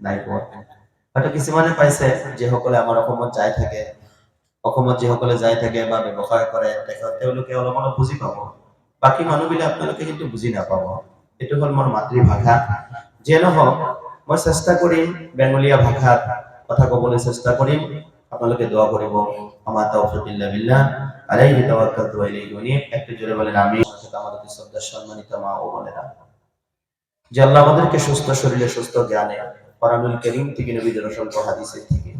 নাই পোৱা হয়তো কিছুমানে পাইছে যিসকলে আমাৰ অসমত যাই থাকে, অসমত যিসকলে যাই থাকে বা ব্যৱসায় কৰে তেওঁলোকে অলপ অলপ বুজি পাব। বাকী মানুহবিলাক আপোনালোকে কিন্তু বুজি নাপাব। এইটো হ'ল মোৰ মাতৃভাষা। যিয়ে নহওক মই চেষ্টা কৰিম বেংগলীয়া ভাষাত কথা ক'বলৈ চেষ্টা কৰিম। আপনাদেরকে দোয়া করব। আমা তাওফীক ইল্লা বিল্লাহ আলাইহি তাওয়াক্কালতু ওয়া ইলাইহি উনীব। একটু জোরে বলেন আমিন। আমাদের শ্রদ্ধা সম্মানিত মা ও বোনেরা, যে আল্লাহ আমাদেরকে সুস্থ শরীরে সুস্থ জ্ঞানে কোরআনুল কারীম থেকে নবীদের অসংখ্য হাদিসের থেকে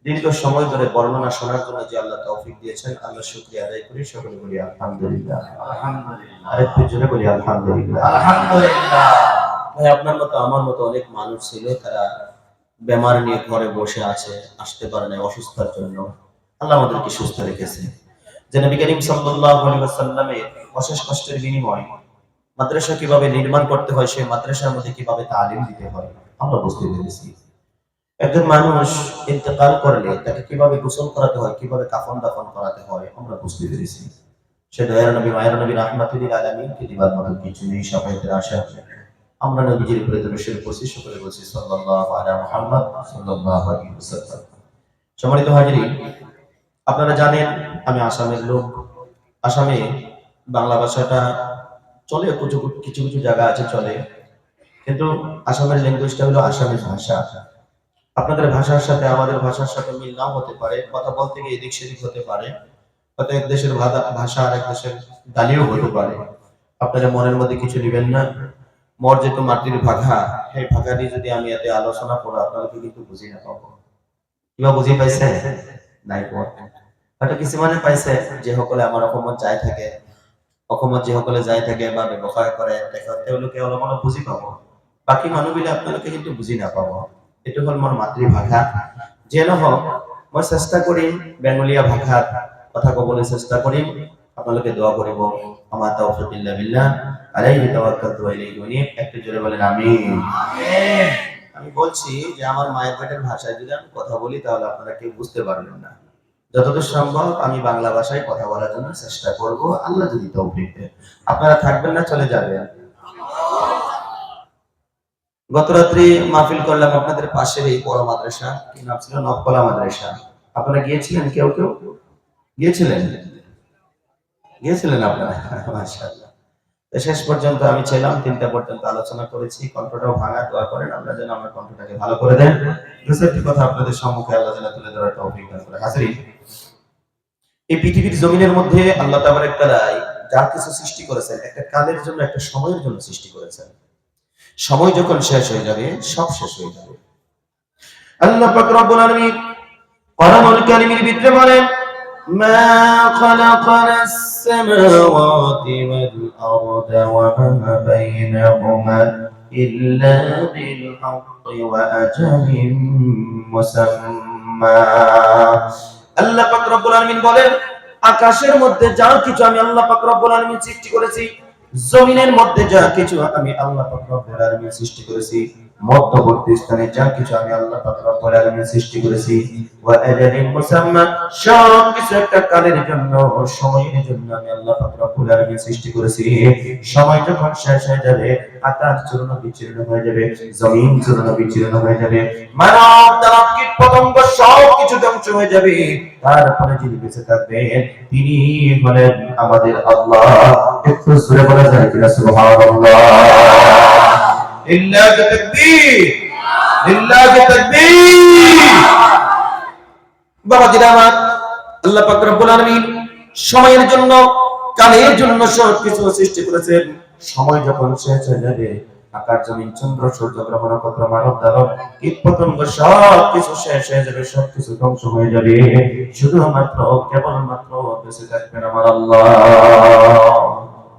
দীর্ঘ সময় ধরে বর্ণনা শোনার জন্য যে আল্লাহ তৌফিক দিয়েছেন, আল্লাহ শুকরিয়া আদায় করি। সকলে বলি আলহামদুলিল্লাহ। আলহামদুলিল্লাহ। আরেকটু জোরে বলি আলহামদুলিল্লাহ। আলহামদুলিল্লাহ। ভাই আপনার মতো আমার মতো অনেক মানুষ ছিল, তারা বেমার নিয়ে ঘরে বসে আছে, আসতে পারে না অসুস্থতার জন্য। আল্লাহ আমাদেরকে সুস্থ রেখেছে। যে নবী করিম সাল্লাল্লাহু আলাইহি ওয়াসাল্লামের অশেষ কষ্টের বিনিময় মাদ্রাসা কিভাবে নির্মাণ করতে হয়, সেই মাদ্রাসার মধ্যে কিভাবে তালিম দিতে হয় আমরা বুঝতে পেরেছি। একজন মানুষ ইন্তেকাল করলে তাকে কিভাবে গোসল করাতে হয়, কিভাবে কাফন দাফন করাতে হয় আমরা বুঝতে পেরেছি। সে দয়ার নবী মায়ের নবী রাহমাতুল লিল আলামিন কে দিবার মতো কিছু নেই। সাফায়েতের আশা আমরা নবীজির উপরে দরুদ পড়ছি, সকলে বলছি সাল্লাল্লাহু আলা মুহাম্মদ সাল্লাল্লাহু আলাইহি ওয়াসাল্লাম। সম্মানিত হাজিরিন, আপনারা জানেন আমি আসামের লোক। আসামে বাংলা ভাষাটা চলে, কিছু কিছু জায়গা আছে চলে, কিন্তু আসামের ল্যাঙ্গুয়েজটা হলো আসামিজ ভাষা। আপনাদের ভাষার সাথে আমাদের ভাষার সাথে মিল নাও হতে পারে, কথা বলতে গিয়ে এদিক সেদিক হতে পারে, হয়তো এক দেশের ভাষা আর এক দেশের গালিও হতে পারে। আপনারা মনের মধ্যে কিছু নেবেন না। মোর যেহেতু মাটির ভাষা, সেই ভাষা দিয়ে যদি আমি এতে আলোচনা করো আপনাদেরকে কিন্তু বুঝি না পাবো। কিবা বুঝি পাইছে নাই পোৱা হয়তো কিছুমানে পাইছে যিসকলে আমাৰ অসমত যাই থাকে, অসমত যিসকলে যাই থাকে বা ব্যৱসায় কৰে তেওঁলোকে অলপ অলপ বুজি পাব। বাকী মানুহবিলাক আপোনালোকে কিন্তু বুজি নাপাব। এইটো হ'ল মোৰ মাতৃভাষা। যিয়ে নহওক মই চেষ্টা কৰিম বেংগলীয়া ভাষাত কথা ক'বলৈ চেষ্টা কৰিম। আপনাদেরকে দোয়া করব। আমা তাওফীক ইল্লা বিল্লাহ আলাইহি তাওয়াক্কালতু ওয়া ইলাইহি উনীব। একটু জোরে বলেন আমিন। আমিন। আমি বলছি যে আমার মায়ের পেটের ভাষায় যদি আমি কথা বলি তাহলে আপনারা কেউ বুঝতে পারবেন না। যতদূর সম্ভব আমি বাংলা ভাষায় কথা বলার জন্য চেষ্টা করব, আল্লাহ যদি তৌফিক দেন। আপনারা থাকবেন না চলে যাবেন? গত রাত্রি মাহফিল করলাম আপনাদের পাশের এই বড় মাদ্রাসা, কি নাম ছিল? নবকলা মাদ্রাসা। আপনারা গিয়েছিলেন? কেউ কেউ গিয়েছিলেন? গিয়েছিলেন আপনারা? মাশাআল্লাহ। শেষ পর্যন্ত আমি ছিলাম, 3টা পর্যন্ত আলোচনা করেছি। কণ্ঠটাও ভাঙা, দোয়া করেন আল্লাহ যেন আমার কণ্ঠটাকে ভালো করে দেন। দুইটি কথা আপনাদের সম্মুখে আল্লাহ যেন তুলে ধরার তৌফিক দান করে। হাজিরিন, এই পৃথিবীর জমিনের মধ্যে আল্লাহ তাবারক তাআলা যা কিছু সৃষ্টি করেছেন একটা কালের জন্য, একটা সময়ের জন্য সৃষ্টি করেছেন। সময় যখন শেষ হয়ে যাবে সব শেষ হয়ে যাবে। আল্লাহ পাক রব্বুল আলামিন কোরআনুল কারীমের ভিতরে বলেন, মা খালাকানাস সামাওয়াতি ওয়াল আরদা ওয়া মা বাইনাহুমা ইল্লা বিল হাক্কি ওয়া আজালিম মুসাম্মা। আল্লাহ পাক রব্বুল আলামিন বলেন, আকাশের মধ্যে যা কিছু আমি আল্লাহ পাক রব্বুল আলামিন সৃষ্টি করেছি, জমিনের মধ্যে যা কিছু আমি আল্লাহ পাক রব্বুল আলামিন সৃষ্টি করেছি, মধ্যবর্তী স্থানে যা কিছু আমি আল্লাহ পাক রব্বুল আলামিন সৃষ্টি করেছি, ওয়া আজালিন মুসাম্মা, সব কিছু একটা কালের জন্য, সময়ের জন্য আমি আল্লাহ পাক রব্বুল আলামিন সৃষ্টি করেছি। সময় যখন শেষ হয়ে যাবে, আকাশ চূর্ণ বিচূর্ণ হয়ে যাবে, জমিন চূর্ণ বিচূর্ণ হয়ে যাবে, মানব দানব কীট পতঙ্গ সব কিছু ধ্বংস হয়ে যাবে। তারপরে যিনি বেঁচে থাকবেন তিনি হলেন আমাদের আল্লাহ। একটু জোরে বলা যায় কিনা সুবহানাল্লাহ? লিল্লাহি তাকবীর, লিল্লাহি তাকবীর। বাবাজিরা আমার, আল্লাহ পাক রব্বুল আলামিন সময়ের জন্য, কালের জন্য সব কিছু সৃষ্টি করেছেন। সময় যখন শেষ হয়ে যাবে, আকাশ জমিন চন্দ্র সূর্য গ্রহ নক্ষত্র মানব দানব কীট পতঙ্গ সব কিছু শেষ হয়ে যাবে, সব কিছু ধ্বংস হয়ে যাবে। শুধুমাত্র কেবলমাত্র বেঁচে থাকবেন আমার আল্লাহ।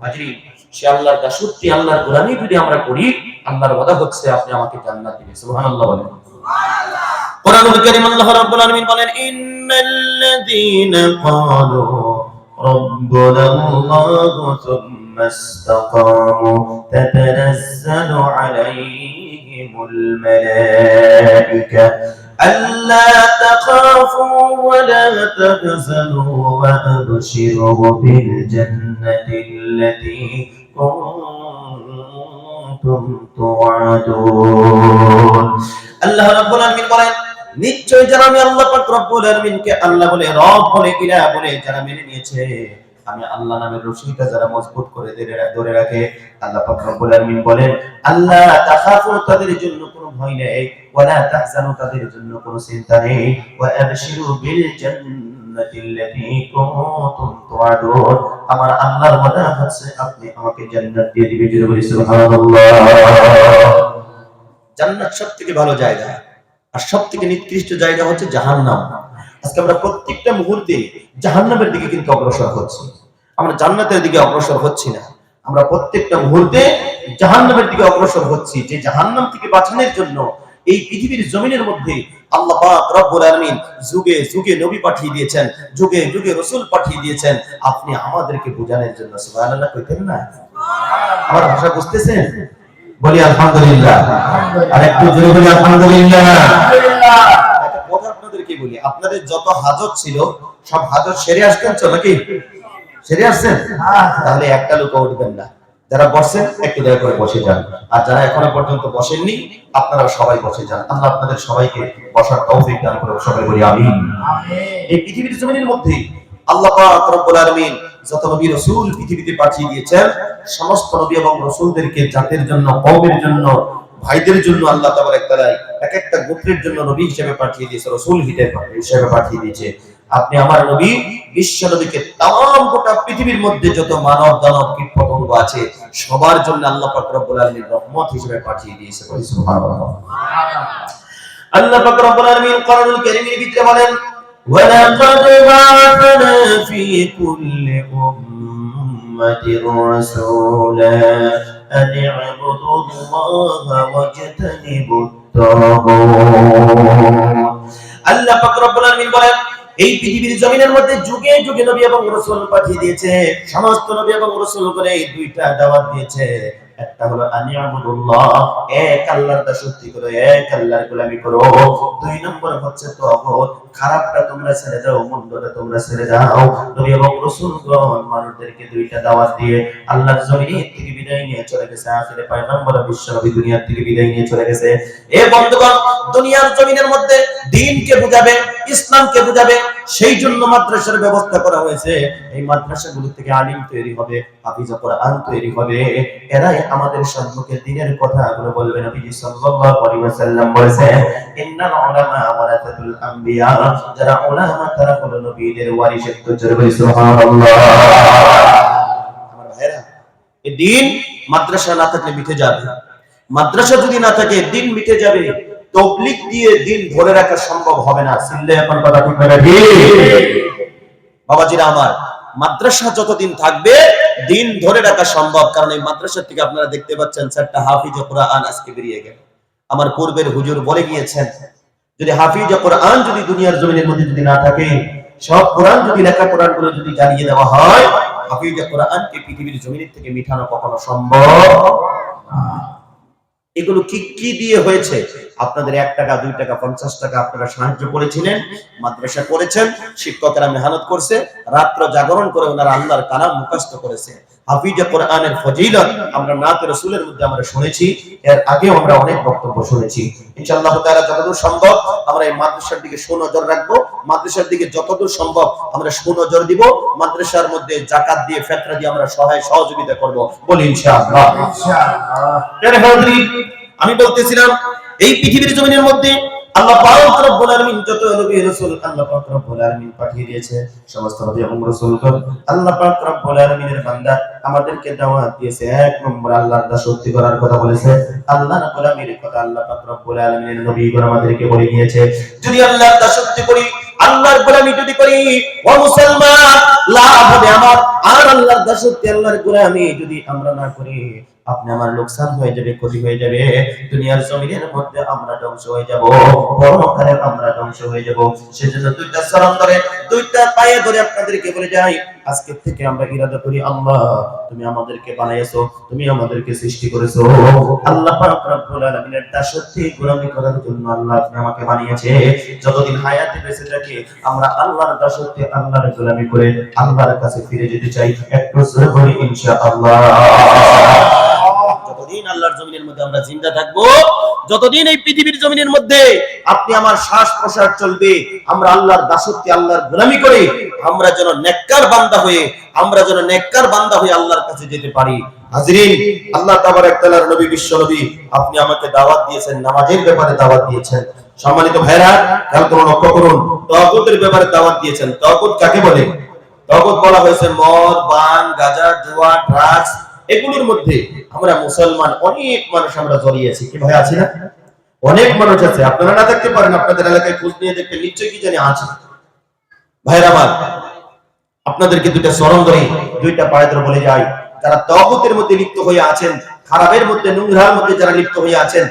হাজির, সে আল্লাহর দাসত্ব, আল্লাহর গোলামি যদি আমরা করি, আল্লাহর ওয়াদা হচ্ছে আপনি আমাকে জান্নাত দিবেন। সুবহানাল্লাহ বলেন। সুবহানাল্লাহ। কোরআনুল কারীম আল্লাহ রাব্বুল আলামিন বলেন, ইন্নাল্লাযীনা ক্বালু রাব্বুনাল্লাহু সুম্মা ইসতাকামু তাতানাজ্জালু আলাইহিমুল মালায়েকা আল্লা তাখাফু ওয়া লা তাহজানু ওয়া আবশিরু বিল জান্নাতিল্লাতী কুনতুম তুআদুন। আল্লাহ রাব্বুল আলামিন বলেন নিশ্চয় যারা আমি আল্লাহ পাক রব্বুল আলামিনকে আল্লাহ বলে রব বলে ইলাহ বলে যারা মেনে নিয়েছে, আমি আল্লাহ নামের রশিটা যারা মজবুত করে ধরে রাখে, আল্লাহ পাক রব্বুল আলামিন বলেন আল্লাহ তাখাফু তাদের জন্য কোনো ভয় নেই, ওয়ালা তাহজানু তাদের জন্য কোনো চিন্তা নেই, ওয়া আবশিরু বিল জান্নাতিল্লাতী কুনতুম তুআদুন, আমার আল্লাহর ওয়াদা হচ্ছে আপনি আমাকে জান্নাত দিয়ে দিবেন। জোরে সুবহানাল্লাহ। জান্নাত সবথেকে ভালো জায়গা, আর সবথেকে নিকৃষ্ট জায়গা হচ্ছে জাহান্নাম। আজকে আমরা প্রত্যেকটা মুহূর্তে জাহান্নামের দিকে কিন্তু অগ্রসর হচ্ছি, আমরা জান্নাতের দিকে অগ্রসর হচ্ছি না। আমরা প্রত্যেকটা মুহূর্তে জাহান্নামের দিকে অগ্রসর হচ্ছি, যে জাহান্নাম থেকে বাঁচানোর জন্য এই পৃথিবীর জমিনের মধ্যে আল্লাহ পাক রব্বুল আলামিন যুগে যুগে নবী পাঠিয়ে দিয়েছেন, যুগে যুগে রাসূল পাঠিয়ে দিয়েছেন, আপনি আমাদেরকে বোঝানোর জন্য। সুবহানাল্লাহ কইতেন না? আমার ভাষা বুঝতেছেন? বলি আলহামদুলিল্লাহ। আর একটু জোরে বলি আলহামদুলিল্লাহ। একটা কথা আপনাদেরকে বলি, আপনাদের যত হাজত ছিল সব হাজত সেরে আসতেন তো নাকি? সেরে আসছেন? তাহলে একটা লোক উঠবেন না। যারা বসেন একটু দয়া করে বসে যান, আর যারা এখনো পর্যন্ত বসেননি আপনারা সবাই বসে যান। আল্লাহ আপনাদের সবাইকে বসার তৌফিক দান করুন। সবাই বলি আমিন। এই পৃথিবীর জমিনের মধ্যে আল্লাহ পাক রব্বুল আলামিন যত নবী রাসূল পৃথিবীতে পাঠিয়ে দিয়েছেন, সমস্ত নবী এবং রাসূলদেরকে জাতির জন্য, কওমের জন্য, ভাইদের জন্য আল্লাহ তাবারক তাআলা এক একটা গোত্রের জন্য নবী হিসেবে পাঠিয়ে দিয়েছে, রাসূল হিসেবে পাঠিয়ে দিয়েছে। আপনি আমার নবী বিশ্ব নবীকে तमाम গোটা পৃথিবীর মধ্যে যত মানব দানব কীটপতঙ্গ আছে সবার জন্য আল্লাহ পাক রব্বুল আলামিন রহমত হিসেবে পাঠিয়ে দিয়েছে। সুবহানাল্লাহ। আল্লাহ পাক রব্বুল আলামিন কোরআনুল কারীমের ভিতরে বলেন ওয়ালাকাদ বা'আথনা ফি কুল্লি উম্মাতির রাসূলা আন ই'বুদুল্লাহা ওয়াজতানিবুত তাগুত। আল্লাহ পাক রব্বুল আলামিন বলেন এই পৃথিবীর জমিনের মধ্যে যুগে যুগে নবী এবং রাসূল পাঠিয়ে দিয়েছে, সমস্ত নবী এবং রাসূল করে এই দুইটা দাওয়াত দিয়েছে। একটা হলো আনিয়াবুদুল্লাহ, এক আল্লাহর দাসত্ব করো, এক আল্লাহর গোলামি করো। দুই নম্বর হচ্ছে তাগুত, খারাপটা তোমরা ছেড়ে দাও, মন্দটা তোমরা ছেড়ে দাও। নবী এবং রাসূলগণ মানুষদেরকে দুইটা দাওয়াত দিয়ে আল্লাহর জমিনে থেকে বিদায় নিয়ে চলে গেছে। আখিরে পয়গম্বর বিশ্ব নবী দুনিয়া থেকে বিদায় নিয়ে চলে গেছে। এ বন্ধুগণ, দুনিয়ার জমিনের মধ্যে দ্বীনকে বুঝাবে, ইসলামকে বুঝাবে, সেই জন্য মাদ্রাসার ব্যবস্থা করা হয়েছে। এই মাদ্রাসাগুলো থেকে আলিম তৈরি হবে, হাফিজ কোরআন তৈরি হবে। এরাই আমাদের সম্মুখে দ্বীনের কথাগুলো বলবে। নবীজি সাল্লাল্লাহু আলাইহি ওয়াসাল্লাম বলেছেন ইন্নাল উলামা ওয়ারাসাতুল আম্বিয়া, যারা উলামা তারা হলো নবীদের ওয়ারিস। সুবহানাল্লাহ। আমার ভাইরা, এই দ্বীন মাদ্রাসা না থাকলে মিটে যাবে। মাদ্রাসা যদি না থাকে দ্বীন মিটে যাবে। তাবলীগ দিয়ে দ্বীন ধরে রাখা সম্ভব হবে না। সিল্লে এখন কথা ঠিক না ঠিক? বাবাজিরা আমার, মাদ্রাসা যতদিন থাকবে দ্বীন ধরে রাখা সম্ভব। কারণ এই মাদ্রাসা থেকে আপনারা দেখতে পাচ্ছেন চারটা হাফিজ কোরআন আজকে বেরিয়ে গেল। আমার পূর্বের হুজুর বলে গিয়েছেন যদি হাফিজ কোরআন যদি দুনিয়ার জমিনের মধ্যে যদি না থাকে, সব কোরআন যদি লেখা কোরআনগুলো যদি জ্বালিয়ে দেওয়া হয়, হাফিজ কোরআনকে পৃথিবীর জমিনের থেকে মিটানো কখনো সম্ভব না। এগুলো কি কি দিয়ে হয়েছে? আপনাদের 1 টাকা 2 টাকা 50 টাকা আপনারা সাহায্য করেছিলেন, মাদ্রাসা করেছেন, শিক্ষকরা মেহনত করছে, রাত্র জাগরণ করে ওনারা আল্লাহর কালাম মুখস্থ করেছে। হাফিজ কোরআনের ফজিলত আমরা নাত রাসূলের মধ্যে আমরা শুনেছি, এর আগেও আমরা অনেক বক্তব্য শুনেছি। ইনশাআল্লাহ তাআলা যতদূর সম্ভব আমরা এই মাদ্রাসার দিকে সুনজর রাখবো, মাদ্রাসার দিকে যতদূর সম্ভব আমরা সুনজর দিব। মাদ্রাসার মধ্যে যাকাত দিয়ে, ফিতরা দিয়ে আমরা সহযোগিতা করব, বলি ইনশাআল্লাহ। আমি বলতেছিলাম এই পৃথিবীর জমিনের মধ্যে আল্লাহ পাক রব্বুল আলামিন যত নবী রাসূল আল্লাহ পাক রব্বুল আলামিন পাঠিয়ে দিয়েছে, সমস্ত নবী এবং রাসূলগণ আল্লাহ পাক রব্বুল আলামিনের বান্দা, আমাদেরকে দাওয়াত দিয়েছে। 1 নম্বর আল্লাহর দাসত্ব করার কথা বলেছে, আল্লাহর গোলামির কথা আল্লাহ পাক রব্বুল আলামিনের নবীগণ আমাদেরকে বলে দিয়েছে। যদি আল্লাহর দাসত্ব করি, আল্লাহর গোলামি যদি করি, ও মুসলমান, লাভ হবে আমার। আর আল্লাহর দাসত্ব, আল্লাহর গোলামি যদি আমরা না করি, আপনি আমার লোকসান হয়ে যাবে, ক্ষতি হয়ে যাবে। দুনিয়ার জমিনের মধ্যে আমরা ধ্বংস হয়ে যাব, পরকালে আমরা ধ্বংস হয়ে যাব। সেজন্য দুইটা চরণ ধরে, দুইটা পায়ে ধরে আপনাদেরকে বলে যাই, আজকে থেকে আমরা ইরাদা করি, আল্লাহ তুমি আমাদেরকে বানাইছো, তুমি আমাদেরকে সৃষ্টি করেছো। আল্লাহ পাক রব্বুল আলামিনের দাসত্বে গোলামি করার জন্য আল্লাহ আপনি আমাকে বানিয়েছে। যতদিন হায়াতে বেঁচে থাকি আমরা আল্লাহর দাসত্বে, আল্লাহর গোলামি করে আল্লাহর কাছে ফিরে যেতে চাই। একটু জোরে বলি ইনশাআল্লাহ। যতদিন যতদিন আল্লাহর জমিনের মধ্যে আমরা জিন্দা থাকবো, যতদিন এই পৃথিবীর জমিনের মধ্যে আপনি আমার শ্বাস প্রশ্বাস চলবে, আমরা আল্লাহর দাসত্বে আল্লাহর গোলামি করে আমরা যেন নেককার বান্দা হয়ে আল্লাহর কাছে যেতে পারি। হাজরিন, আল্লাহ তাবারক তাআলার নবী বিশ্ব নবী আপনি আমাকে দাওয়াত দিয়েছেন, নামাজের ব্যাপারে দাওয়াত দিয়েছেন। সম্মানিত ভাইরা, খেয়াল করুন, লক্ষ্য করুন, তাওয়াকুতের ব্যাপারে দাওয়াত দিয়েছেন। তাওয়াকুত কাকে বলে? তাওয়াকুত বলা হয়েছে মদ, ভাং, গাঁজা, জুয়া, ড্রাগস, এগুলোর মধ্যে আমরা মুসলমান অনেক মানুষ আমরা জড়িয়ে আছি। কি ভাই আছি না? অনেক মানুষ আছে, আপনারা না থাকতে পারেন, আপনাদের এলাকায় খোঁজ নিয়ে দেখতে নিশ্চয়ই কি জানি আছে। ভাইরা আমার, আপনাদেরকে দুইটা চরণ ধরে দুইটা পায়ে ধরে বলে যাই, যারা তাওয়াকুতের মধ্যে লিপ্ত হয়ে আছেন, খারাপের মধ্যে, নোংরার মধ্যে যারা লিপ্ত হয়ে আছেন,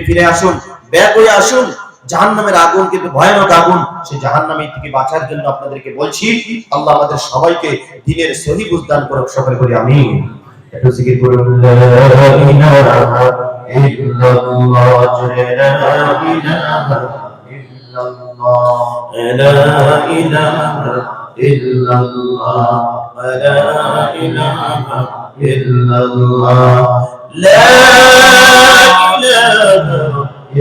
ফিরে আসুন, ব্যাক হয়ে আসুন। জাহান্নামের আগুন কিন্তু ভয়ানক আগুন, সেই জাহান্নামের থেকে বাঁচার জন্য আপনাদেরকে বলছি, আল্লাহ আমাদের সবাইকে দ্বীনের সহি বুঝ দান করুক, সকলে বলি আমিন। একটু জিকির করুন, লা ইলাহা ইল্লাল্লাহ, লা ইলাহা ইল্লাল্লাহ, লা ইলাহা ইল্লাল্লাহ, লা ইলাহা ইল্লাল্লাহ, লা ইলাহা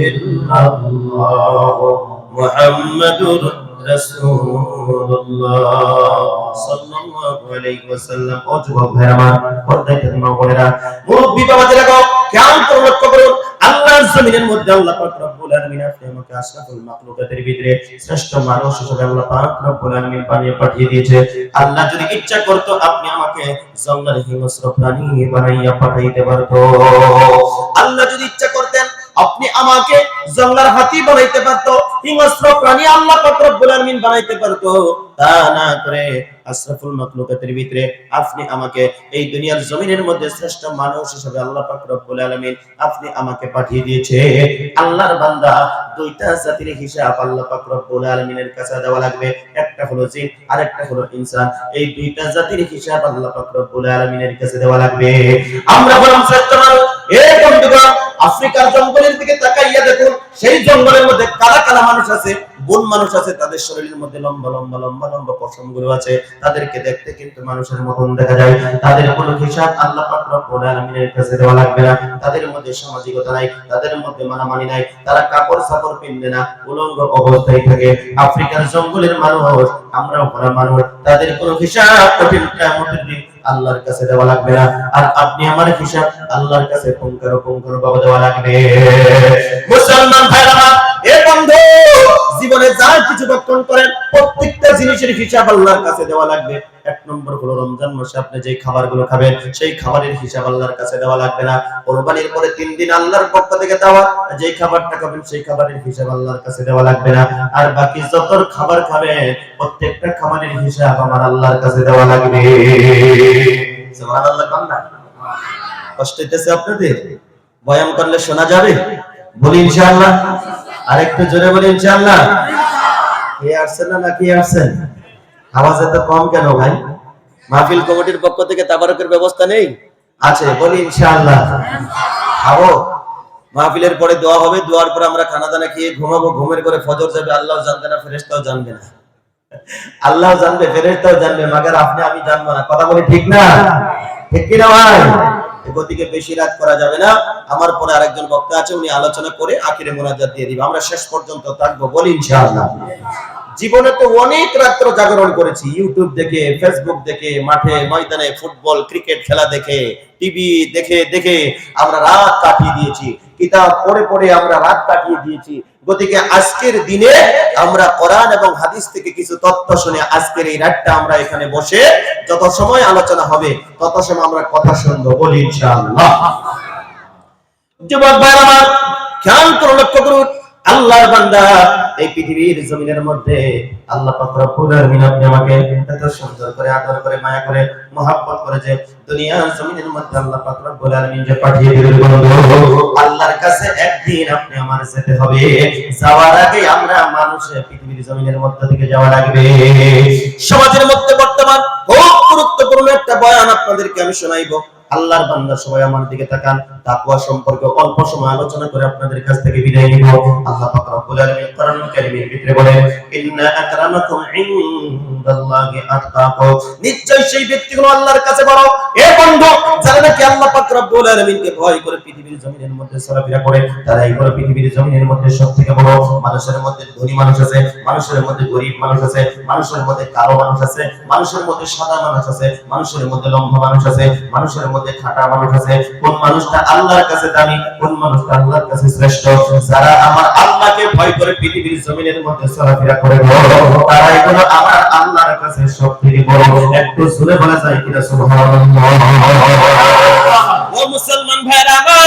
ইল্লাল্লাহ, মুহাম্মাদুর রাসূলুল্লাহ সাল্লাল্লাহু আলাইহি ওয়াসাল্লাম। ও যুবক ভাইরা আমার, পর্দায় থাকা মা বোনেরা, মুরব্বি বাবাদের গো, খেয়াল করে লক্ষ্য করুন, আল্লাহর জমিনের মধ্যে আল্লাহ পাক রব্বুল আলামিন আপনি আমাকে আশরাফুল মাখলুকাতের ভিতরে শ্রেষ্ঠ মানুষ হিসেবে আল্লাহ পাক রব্বুল আলামিন বানিয়ে পাঠিয়ে দিয়েছে। আল্লাহ যদি ইচ্ছা করত আপনি আমাকে জঙ্গলের হিংস্র প্রাণী বানাইয়া পাঠাইতে পারতো। আল্লাহ যদি ইচ্ছা করতেন আপনি আমাকে জঙ্গলার হাতি বানাইতে পারতো, হিংস্র প্রাণী আল্লাহ পাক রব্বুল আলামিন বানাইতে পারতো। তা না করে আশরাফুল মাখলুকাতের ভিতরে আপনি আমাকে এই দুনিয়ার জমিনের মধ্যে শ্রেষ্ঠ মানুষ হিসেবে আল্লাহ পাক রব্বুল আলামিন আপনি আমাকে পাঠিয়ে দিয়েছে। আল্লাহর বান্দা, দুইটা জাতির হিসাব আল্লাহ পাক রব্বুল আলামিনের কাছে দেওয়া লাগবে, একটা হলো জিন আর একটা হলো ইনসান। এই দুইটা জাতির হিসাব আল্লাহ পাক রব্বুল আলামিনের কাছে দেওয়া লাগবে। আমরা বললাম শ্রেষ্ঠ মানুষ। এই বন্ধুগণ, আফ্রিকার জঙ্গলের দিকে তাকাইয়া দেখুন, সেই জঙ্গলের মধ্যে কালা কালা মানুষ আছে, বন মানুষ আছে, তাদের শরীরের মধ্যে লম্বা লম্বা লম্বা লম্বা পশমগুলো আছে, তাদেরকে দেখতে কিন্তু মানুষের মতন দেখা যায়। তাদের কোনো হিসাব আল্লাহ পাক রব্বুল আলামিনের কাছে দেওয়া লাগবে না। তাদের মধ্যে সামাজিকতা নাই, তাদের মধ্যে মানামানি নাই, তারা কাপড় সাপড় পিনবে না, উলঙ্গ অবস্থায় থাকে। আফ্রিকার জঙ্গলের মানুষ, আমরাও ভরা মানুষ, তাদের কোনো হিসাব কঠিন কিয়ামতের দিন আল্লাহর কাছে দেওয়া লাগবে না। আর আপনি আমার হিসাব আল্লাহর কাছে পুঙ্খানুপুঙ্খ ভাবে দেওয়া লাগবে। মুসলমান ভাইরা, এ বন্ধু, জীবনে যা কিছু ভক্ষণ করেন প্রত্যেকটা জিনিসের হিসাব আল্লাহর কাছে দেওয়া লাগবে। এক নম্বর হলো রমজান মাসে আপনি যে খাবারগুলো খাবেন সেই খাবারের হিসাব আল্লাহর কাছে দেওয়া লাগবে না। কুরবানির পরে 3 দিন আল্লাহর পক্ষ থেকে দেওয়া যে খাবারটা খাবেন সেই খাবারের হিসাব আল্লাহর কাছে দেওয়া লাগবে না। আর বাকি যত খাবার খাবেন প্রত্যেকটা খাবারের হিসাব আমার আল্লাহর কাছে দেওয়া লাগবে। সুবহানাল্লাহ। কান্না কষ্ট হইতেছে আপনাদের? বয়ান করলে শোনা যাবে? বলি ইনশাআল্লাহ। আরেকটু জোরে বলি ইনশাআল্লাহ। কে আসছেন না কে আসছেন? আওয়াজ এত কম কেন ভাই? মাহফিল কমিটির পক্ষ থেকে তাবারকের ব্যবস্থা নেই? আছে, বলি ইনশাআল্লাহ। খাবো, মাহফিলের পরে দোয়া হবে, দোয়ার পরে আমরা খানা দানা খেয়ে ঘুমাবো, ঘুমের করে ফজর যাবে। আল্লাহ জানবে না, ফেরেশতাও জানবে না। আল্লাহ জানবে, ফেরেশতাও জানবে, মাগার আপনি আমি জানবো না। কথা বলি ঠিক না? ঠিক কি না ভাই? গতিকে বেশি রাত করা যাবে না। আমার পরে আরেকজন বক্তা আছে, উনি আলোচনা করে আখিরে মোনাজাত দিয়ে দিবে। আমরা শেষ পর্যন্ত থাকবো, বলি ইনশাআল্লাহ। জীবনে তো অনেক রাত্র জাগরণ করেছি, ইউটিউব দেখে, ফেসবুক দেখে, মাঠে ময়দানে ফুটবল ক্রিকেট খেলা দেখে, টিভি দেখে দেখে আমরা রাত কাটিয়ে দিয়েছি, কিতাব পড়ে পড়ে আমরা রাত কাটিয়ে দিয়েছি। গতিকে আজকের দিনে আমরা কোরআন এবং হাদিস থেকে কিছু তথ্য শুনে আজকের এই রাতটা আমরা এখানে বসে যত সময় আলোচনা হবে তত সময় আমরা কথা শুনবো, বলি ইনশাআল্লাহ। যুবক ভাইরা আমার, খেয়াল করে লক্ষ্য করুন, আল্লাহর বান্দা, এই পৃথিবীর জমিনের মধ্যে আল্লাহ পাক রব্বুল আলামিন আপনি আমাকে এত সুন্দর করে আদর করে মায়া করে মহব্বত করে যে দুনিয়ার জমিনের মধ্যে আল্লাহ পাক রব্বুল আলামিন যে পাঠিয়ে দিলেন, বন্ধু আল্লাহর কাছে একদিন আপনি আমার যেতে হবে। যাওয়ার আগে আমরা মানুষের পৃথিবীর জমিনের মধ্যে থেকে যাওয়া লাগবে। সমাজের মধ্যে বর্তমান খুব গুরুত্বপূর্ণ একটা বয়ান আপনাদেরকে আমি শোনাইবো। আল্লাহর বান্দা সবাই আমার দিকে তাকান। তাকওয়া সম্পর্কে অল্প সময় আলোচনা করে আপনাদের কাছ থেকে বিদায় নিব। আল্লাহ পাক রব্বুল আলামিন কোরআনুল কারীমের ভিতরে বলেন, ইন্না আকরামাকুম ইনদাল্লাহি আতকাকুম, নিশ্চয় সেই ব্যক্তিগুলো আল্লাহর কাছে বড়। এ বন্ধু, যারা নাকি আল্লাহ পাক রব্বুল আলামিনকে ভয় করে পৃথিবীর জমিনের মধ্যে চলাফেরা করে, তারাই হলো পৃথিবীর জমিনের মধ্যে সবথেকে বড়। মানুষের মধ্যে ধনী মানুষ আছে, মানুষের মধ্যে গরীব মানুষ আছে, মানুষের মধ্যে কালো মানুষ আছে, মানুষের মধ্যে সাদা মানুষ আছে, মানুষের মধ্যে লম্বা মানুষ আছে, মানুষের মধ্যে খাঁটা মানুষ আছে। কোন মানুষটা আল্লাহর কাছে দামি, কোন মানুষটা আল্লাহর কাছে শ্রেষ্ঠ? যারা আমার আল্লাহকে ভয় করে পৃথিবীর জমিনের মধ্যে চলাফেরা করে, তারাই হলো আমার আল্লাহর কাছে সবথেকে বড়। একটু জোরে বলা যায় কিনা সুবহানাল্লাহ? ও মুসলমান ভাইরা আমার,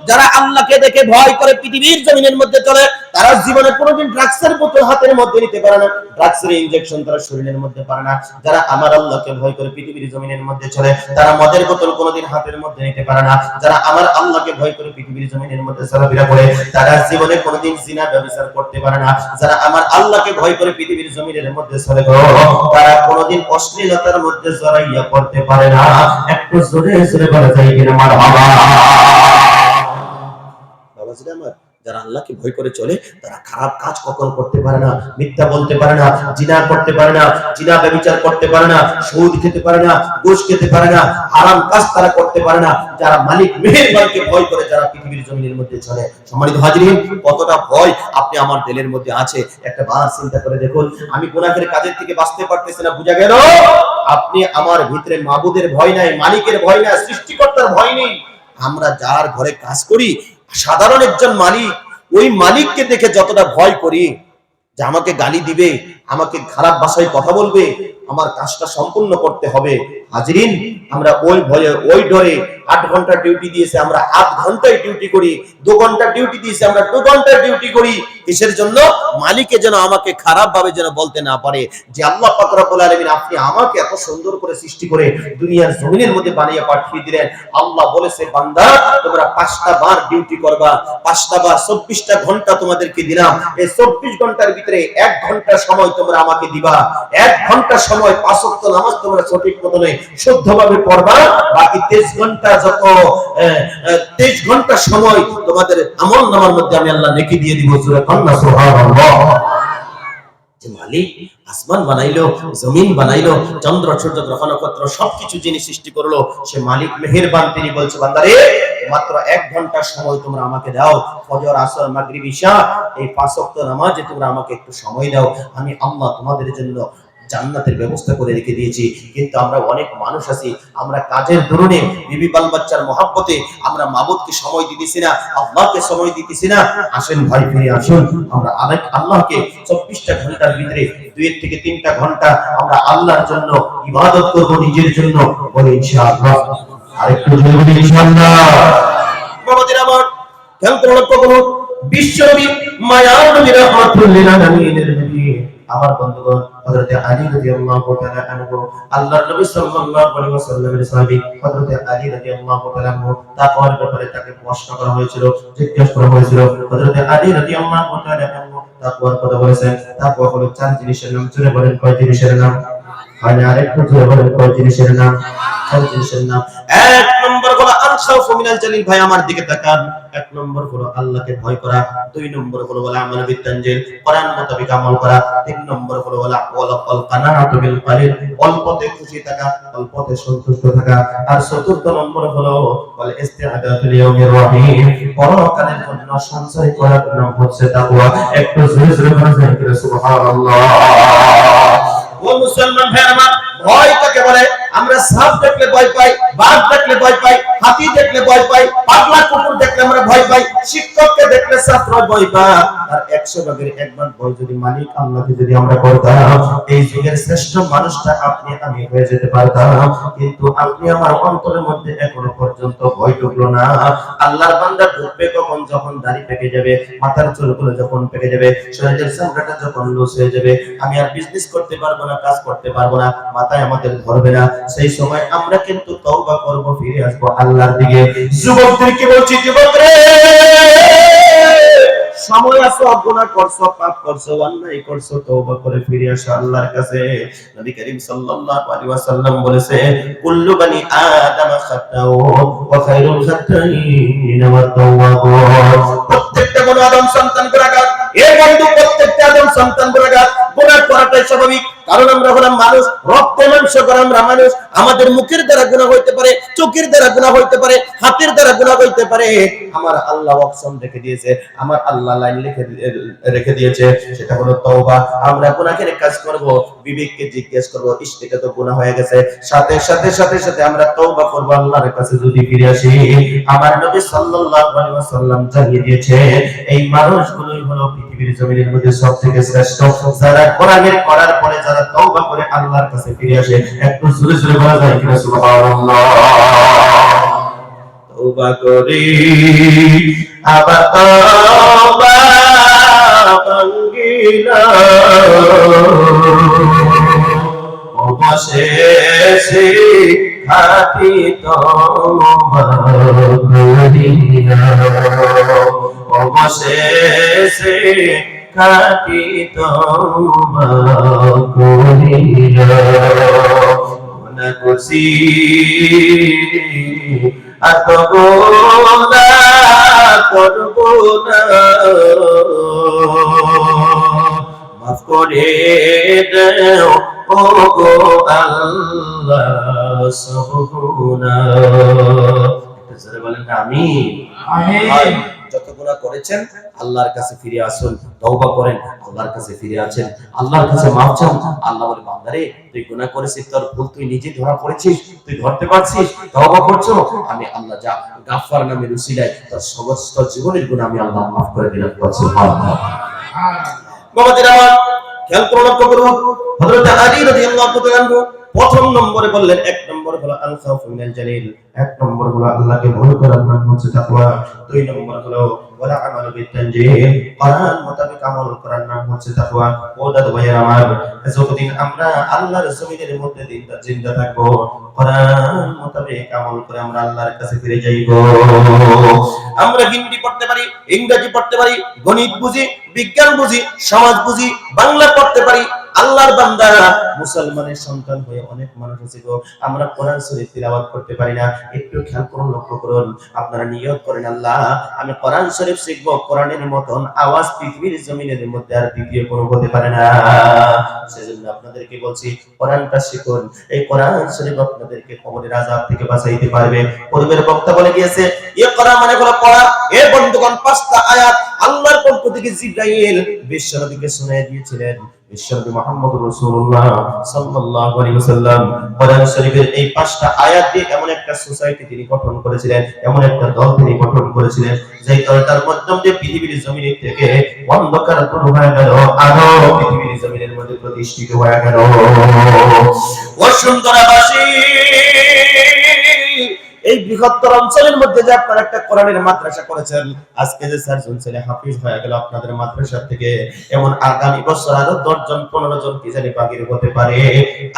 যারা আল্লাহকে দেখে ভয় করে পৃথিবীর জমিনের মধ্যে চলে, তারা জীবনে কোনোদিন ড্রাগসের বোতল হাতের মধ্যে নিতে পারে না, ড্রাগসের ইনজেকশন তারা শরীরের মধ্যে পারে না। যারা আমার আল্লাহকে ভয় করে পৃথিবীর জমিনের মধ্যে চলে, তারা মদের বোতল কোনোদিন হাতের মধ্যে নিতে পারে না। যারা আমার আল্লাহকে ভয় করে পৃথিবীর জমিনের মধ্যে চলাফেরা করে, তারা জীবনে কোনোদিন জিনা ব্যভিচার করতে পারে না। যারা আমার আল্লাহকে ভয় করে পৃথিবীর জমিনের মধ্যে চলে, তারা কোনোদিন অশ্লীলতার মধ্যে জড়াইয়া পড়তে পারে না। একটু জোরে জোরে বলা যায় কিনা মারহাবা? যারা আল্লাহকে ভয় করে চলে, তারা খারাপ কাজ কখনো করতে পারে না, মিথ্যা বলতে পারে না, জিনা করতে পারে না, জিনা ব্যভিচার করতে পারে না, সুদ খেতে পারে না, ঘুষ খেতে পারে না, হারাম কাজ তারা করতে পারে না। যারা মালিক মেহেরবানকে ভয় করে, যারা পৃথিবীর জমিনের মধ্যে চলে। সম্মানিত হাজিরিন, কতটা ভয় আপনি আমার দিলের মধ্যে আছে একটা বার চিন্তা করে দেখুন। আমি গুনাহের কাজের থেকে বাঁচতে পারতেছি না, বুঝা গেল? আপনি আমার ভিতরে মাবুদের ভয় নাই, মালিকের ভয় নাই, সৃষ্টিকর্তার ভয় নেই। আমরা যার ঘরে কাজ করি, সাধারণ একজন মালিক, ওই মালিককে দেখে যতটা ভয় করি যে আমাকে গালি দিবে, আমাকে খারাপ ভাষায় কথা বলবে, আমার কাজটা সম্পূর্ণ করতে হবে, হাজিরিন, আমরা ওই ভয়ে ওই ডরে 8 ঘন্টা ডিউটি দিয়েছে আমরা 8 ঘন্টায় ডিউটি করি, 2 ঘন্টা ডিউটি দিয়েছে আমরা 2 ঘন্টায় ডিউটি করি। কিসের জন্য? মালিকে যেন আমাকে খারাপ ভাবে যেন বলতে না পারে যে আল্লাহ পাক রব্বুল আলামিন আপনি আমাকে এত সুন্দর করে সৃষ্টি করে দুনিয়ার জমিনের মধ্যে বানিয়ে পাঠিয়ে দিলেন। আল্লাহ বলেছে, বান্দা তোমরা 5টা বার ডিউটি করবা, 5টা বার 24টা ঘন্টা তোমাদেরকে দিলাম। এই 24 ঘন্টার ভিতরে 1 ঘন্টা সময় তোমরা আমাকে দিবা। 1 ঘন্টা সময় 5 ওয়াক্ত নামাজ তোমরা সঠিক মতনে শুদ্ধভাবে পড়বা। বাকি 23 ঘন্টা যত 23 ঘন্টা সময় তোমাদের আমলনামার মধ্যে আমি আল্লাহ নেকি দিয়ে দিব। সূরা কান্না, সুবহানাল্লাহ। যে মালিক আসমান বানাইলো, জমিন বানাইলো, চন্দ্র সূর্য গ্রহ নক্ষত্র সবকিছু যিনি সৃষ্টি করলো, সে মালিক মেহেরবান। তিনি বলছে, বান্দারে মাত্র 1 ঘন্টা সময় তোমরা আমাকে দাও। ফজর, আসর, মাগরিব, ইশা এই 5 ওয়াক্ত নামাজে তোমরা আমাকে একটু সময় দাও। আমি আল্লাহ তোমাদের জন্য জান্নাতের ব্যবস্থা করে রেখে দিয়েছি। কিন্তু আমরা অনেক মানুষ আছি, আমরা কাজের দরুনে, বিবি বাল বাচ্চার মহব্বতে আমরা মাবুদকে সময় দিতেছি না, আল্লাহকে সময় দিতেছি না। আসেন ভাই, ফিরে আসুন। আমরা আল্লাহকে 24টা ঘন্টার ভিতরে 2 থেকে 3টা ঘন্টা আমরা আল্লাহর জন্য ইবাদত করব, নিজের জন্য। বলে ইনশাআল্লাহ। আরেকটু জোরে বলি ইনশাআল্লাহ। বাবাদের আমার খেয়াল করে লক্ষ্য করুন, বিশ্বনবী মায়ার নবী রাহমাতুল লিল আলামিনের নবী, আমার বন্ধুগণ, হযরত আলী রাদিয়াল্লাহু তাআলা আনহু, আল্লাহর নবী সাল্লাল্লাহু আলাইহি ওয়াসাল্লামের সাহাবী হযরত আলী রাদিয়াল্লাহু তাআলা আনহু, তাকওয়ার ব্যাপারে তাকে প্রশ্ন করা হয়েছিল, জিজ্ঞাসা করা হয়েছিল। হযরত আলী রাদিয়াল্লাহু তাআলা আনহু তাকওয়ার কথা বলেছেন। তাকওয়া হলো 4 জিনিসের নাম। জোরে বলেন, কয় জিনিসের নাম? হয় না, আরেকটু জোরে বলেন, কয় জিনিসের নাম? 4 জিনিসের নাম। 1 নম্বর হলো আনসাউফু মিনাল জালিল। ভাই আমার দিকে তাকান। 1 নম্বর হলো আল্লাহকে ভয় করা, 2 নম্বর হলো আমাল বিত তানজিল, কোরআন মোতাবেক আমল করা, 3 নম্বর হলো ওয়াল কানাআতু বিল কালিল, অল্পতে খুশি থাকা, অল্পতে সন্তুষ্ট থাকা, আর 4th নম্বর হলো ওয়াল ইস্তিআদাতু লিয়াউমির রহিম, পরকালের জন্য সঞ্চয় করার নাম হচ্ছে তাকওয়া। একটু জোরে জোরে বলেন সুবহানাল্লাহ। ও মুসলমান ভাই আমার, ভয় কাকে বলে? আমরা সাপ দেখলে ভয় পাই, বাঘ দেখলে ভয় পাই, হাতি দেখলে ভয় পাই, পাগলা কুকুর দেখলে আমরা ভয় পাই, শিক্ষককে দেখলে ছাত্র ভয় পায়। আর 100 ভাগের 1 ভাগ ভয় যদি মালিক আল্লাহকে যদি আমরা করতাম, এই যুগের শ্রেষ্ঠ মানুষটা আপনি আমি হয়ে যেতে পারতাম। কিন্তু আপনি আমার অন্তরের মধ্যে এখনো পর্যন্ত ভয় ঢুকলো না। আল্লাহর বান্দা ঢুকবে কখন? যখন দাড়ি পেকে যাবে, মাথার চুলগুলো যখন পেকে যাবে, শরীরের চামড়াটা যখন লুজ হয়ে যাবে, আমি আর বিজনেস করতে পারবো না, কাজ করতে পারবো না, মাথায় আমাদের ধরবে না। সেই সময় আমরা কিন্তু তওবা করব, ফিরে আসবো আল্লাহর দিকে। যুবকদেরকে বলছি, যুবক রে, সময় আছে, গুনাহ করছো, পাপ করছো, অন্যায় করছো, তওবা করে ফিরে আসো আল্লাহর কাছে। নবী করিম সাল্লাল্লাহু আলাইহি ওয়াসাল্লাম বলেছে, কুল্লু বানি আদম খাতাউন ওয়া খায়রুল খাতাইন ওয়াত তাওয়াবুন। প্রত্যেকটা বনি আদম সন্তান গুনাহগার। এই বন্ধু, প্রত্যেকটা আদম সন্তান গুনাহগার। গুনাহ করাটাই স্বাভাবিক, কারণ আমরা হলাম মানুষ, রক্তে মাংস করা আমরা মানুষ। আমাদের মুখের দ্বারা গুনাহ হইতে পারে, চোখের দ্বারা গুনাহ হইতে পারে, হাতের দ্বারা গুনাহ হইতে পারে। আমার আল্লাহ অপশন রেখে দিয়েছে, আমার আল্লাহ লাইন রেখে দিয়েছে, সেটা হলো তওবা। আমরা গুনাহের কাজ করব, বিবেককে জিজ্ঞেস করব, ইশতেকে তো গুনাহ হয়ে গেছে, সাথে সাথে সাথে সাথে আমরা তওবা করব, আল্লাহর কাছে যদি ফিরে আসি। আমার নবী সাল্লাল্লাহু আলাইহি ওয়াসাল্লাম জানিয়ে দিয়েছে, এই মানুষগুলোই হলো পৃথিবীর জমিনের মধ্যে সবথেকে শ্রেষ্ঠ, যারা গুনাহের করার পরে যারা তওবা করে আল্লাহর কাছে ফিরে আসে। একটু জোরে জোরে বলা যায় কিনা সুবহানাল্লাহ। তওবা করি আবার তওবা ভাঙ্গিনা, অবশেষে খাঁটি তওবা করিনা, অবশেষে খাঁটি তওবা করিনা। গুনাহ করছি আর তো গুনাহ করব না, মাফ করে দাও ও গো আল্লাহ সব গুনাহ। একটু বলেন আমিন। আমিন। যত গুনাহ করেছেন আল্লাহর কাছে ফিরে আসুন, তওবা করেন, আল্লাহর কাছে ফিরে আসেন, আল্লাহর কাছে মাফ চান। আল্লাহ বলে, বান্দারে তুই গুনাহ করেছিস, তোর ভুল তুই নিজে ধরা পড়েছিস, তুই ধরতে পারছিস, তওবা করছো, আমি আল্লাহ যা গাফফার নামের উসিলায় তোর সমস্ত জীবনের গুনাহ আমি আল্লাহ মাফ করে দিলাম। সুবহানাল্লাহ। বাবাদের আমার, খেয়াল করে লক্ষ্য করুন, হযরত আলী রাদিয়াল্লাহু তাআলা আনহু প্রথম নম্বরে বললেন, এক নম্বর হলো আল খাউফু মিনাল জালিল, এক নম্বর হলো আল্লাহকে ভয় করার নাম হচ্ছে তাকওয়া, দুই নম্বর হলো ওয়ালা আমালু বিতানজিল, কোরআন মোতাবেক আমল করার নাম হচ্ছে তাকওয়া। ও দাদু ভাইয়ের আমার, যতদিন আমরা আল্লাহর জমিনের মধ্যে জিন্দা থাকবো, কোরআন মোতাবেক আমল করে আমরা আল্লাহর কাছে ফিরে যাইব। আমরা হিন্দি পড়তে পারি, ইংরেজি পড়তে পারি, গণিত বুঝি, বিজ্ঞান বুঝি, সমাজ বুঝি, বাংলা পড়তে পারি। আল্লাহর বান্দা, মুসলমানের সন্তান হয়ে অনেক মানুষ আছে গো, আমরা কোরআন শরীফ তিলাওয়াত করতে পারি না। একটু খেয়াল করুন, লক্ষ্য করুন, আপনারা নিয়ত করেন, আল্লাহ আমি কোরআন শরীফ শিখবো, কোরআনের মতন আওয়াজ পৃথিবীর জমিনের মধ্যে আর দ্বিতীয় কোনো হতে পারে না। সেজন্য আপনাদেরকে বলছি, কোরআনটা শিখুন। এই কোরআন শরীফ আপনাদেরকে কবরের আযাব থেকে বাঁচাইতে পারবে। পূর্বের বক্তা বলে গিয়েছে, ইকরা মানে হলো পড়া। এ বন্ধুগণ, 5টা আয়াত আল্লাহর পক্ষ থেকে জিবরাইল বিশ্বনবীকে শুনিয়ে দিয়েছিলেন। বিশ্বনবী মুহাম্মদুর রাসূলুল্লাহ সাল্লাল্লাহু আলাইহি ওয়াসাল্লাম কোরআন শরীফের এই 5টা আয়াত দিয়ে এমন একটা সোসাইটি তিনি গঠন করেছিলেন, এমন একটা দল তিনি গঠন করেছিলেন, যেই দলটার মাধ্যমে দিয়ে পৃথিবীর জমিন থেকে অন্ধকার দূর হয়ে গেল, আলো পৃথিবীর জমিনের মধ্যে প্রতিষ্ঠিত হয়ে গেল। বসুন্ধরাবাসী, এই বৃহত্তর অঞ্চলের মধ্যে যে আপনারা একটা কোরআনের মাদ্রাসা করেছেন, আজকে যে 4 জন ছেলে হাফিজ হয়ে গেল আপনাদের মাদ্রাসা থেকে, এমন আগামী বছর আরো 10 জন 15 জন কি জানি বাকির হতে পারে।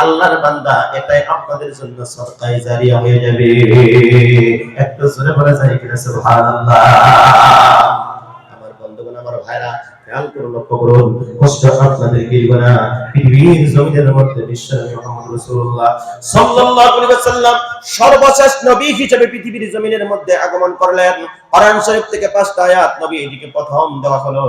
আল্লাহর বান্দা, এটাই আপনাদের জন্য সদকায়ে জারিয়া হয়ে যাবে। একটু জোরে বলা যায় কিনা সুবহানাল্লাহ। আমার বন্ধুগণ, আমার ভাইরা, খেয়াল করুন, লক্ষ্য করুন, কষ্ট আপনাদেরকে দিব না। পৃথিবীর জমিনের মধ্যে বিশ্বনবী মুহাম্মদ রাসূলুল্লাহ সাল্লাল্লাহু আলাইহি ওয়াসাল্লাম সর্বশেষ নবী হিসেবে পৃথিবীর জমিনের মধ্যে আগমন করলেন। কোরআন শরীফ থেকে 5টা আয়াত নবী এদিকে প্রথম দেওয়া হলো।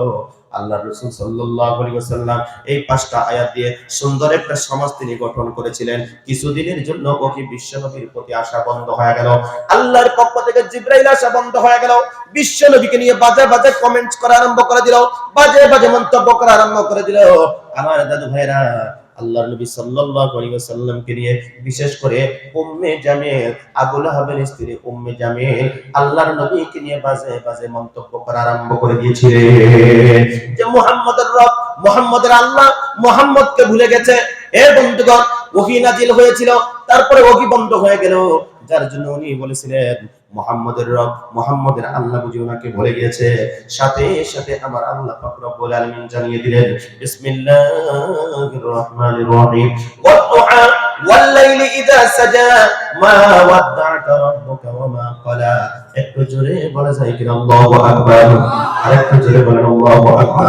আল্লাহর রাসূল সাল্লাল্লাহু আলাইহি ওয়াসাল্লাম এই 5টা আয়াত দিয়ে সুন্দর একটা সমাজ তিনি গঠন করেছিলেন। কিছুদিনের জন্য ওকে বিশ্বনবীর প্রতি আশা বন্ধ হয়ে গেল, আল্লাহর পক্ষ থেকে জিবরাইল আসা বন্ধ হয়ে গেল। বিশ্বনবীকে নিয়ে বাজে বাজে কমেন্টস করা আরম্ভ করে দিল, বাজে বাজে মন্তব্য করা আরম্ভ করে দিল। আমার দাদু ভাইরা, আল্লাহর নবী সাল্লাল্লাহু আলাইহি ওয়াসাল্লামকে নিয়ে, বিশেষ করে উম্মে জামিল, আবু লাহাবের স্ত্রী উম্মে জামিল, আল্লাহর নবীকে নিয়ে বাজে বাজে মন্তব্য করা আরম্ভ করে দিয়েছিলেন যে মুহাম্মদের রব, মুহাম্মদের আল্লাহ মুহাম্মদকে ভুলে গেছে। এ বন্ধুগণ, ওহী নাজিল হয়েছিল, তারপরে ওহী বন্ধ হয়ে গেল, যার জন্য উনি বলেছিলেন মুহাম্মদের রব, মুহাম্মদের আল্লাহ বুঝি ওনাকে ভুলে গিয়েছে। সাথে সাথে আমার আল্লাহ পাক রব্বুল আলামিন জানিয়ে দিলেন, বিসমিল্লাহির রহমানির রহিম, ওয়াদুহা ওয়াল্লাইলি ইযা সাজা মা ওয়াদ্দা'কা রাব্বুকা ওয়া মা ক্বালা। একটু জোরে বলা যায় কিনা আল্লাহু আকবার। আরেকটু জোরে বলেন আল্লাহু আকবার।